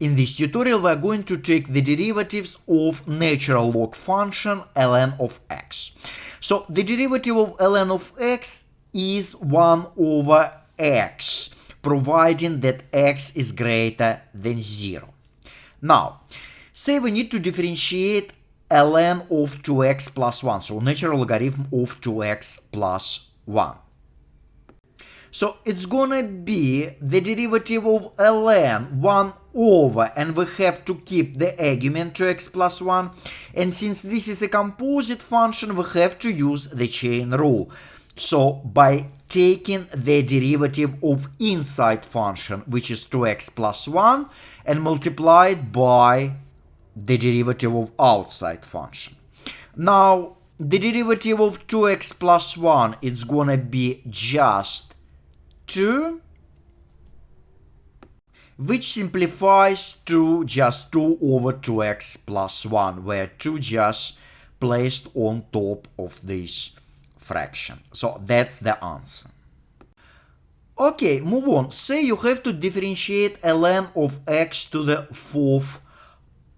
In this tutorial, we are going to take the derivatives of natural log function ln of x. So the derivative of ln of x is 1 over x, providing that x is greater than 0. Now, say we need to differentiate ln of 2x plus 1, so natural logarithm of 2x plus 1. So it's gonna be the derivative of ln 1 over, and we have to keep the argument 2x plus 1. And since this is a composite function, we have to use the chain rule. So by taking the derivative of inside function, which is 2x plus 1, and multiply it by the derivative of outside function. Now, the derivative of 2x plus 1 is gonna be just 2, which simplifies to just 2 over 2x plus 1, where 2 just placed on top of this fraction. So that's the answer. Okay, move on. Say you have to differentiate ln of x to the 4th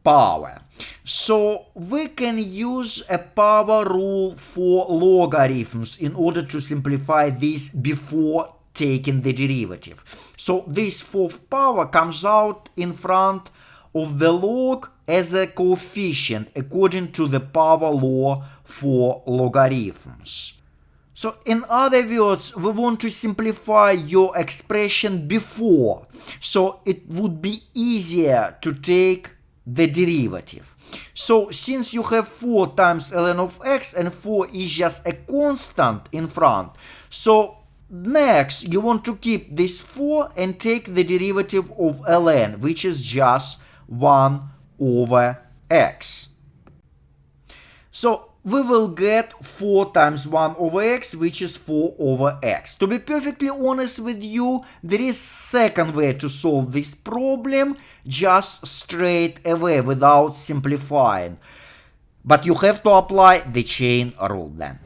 power. So we can use a power rule for logarithms in order to simplify this before taking the derivative. So this 4th power comes out in front of the log as a coefficient according to the power law for logarithms. So in other words, we want to simplify your expression before, so it would be easier to take the derivative. So since you have 4 times ln of x and 4 is just a constant in front, so next you want to keep this 4 and take the derivative of ln, which is just 1 over x. So we will get 4 times 1 over x, which is 4 over x. To be perfectly honest with you, there is second way to solve this problem, just straight away without simplifying. But you have to apply the chain rule then.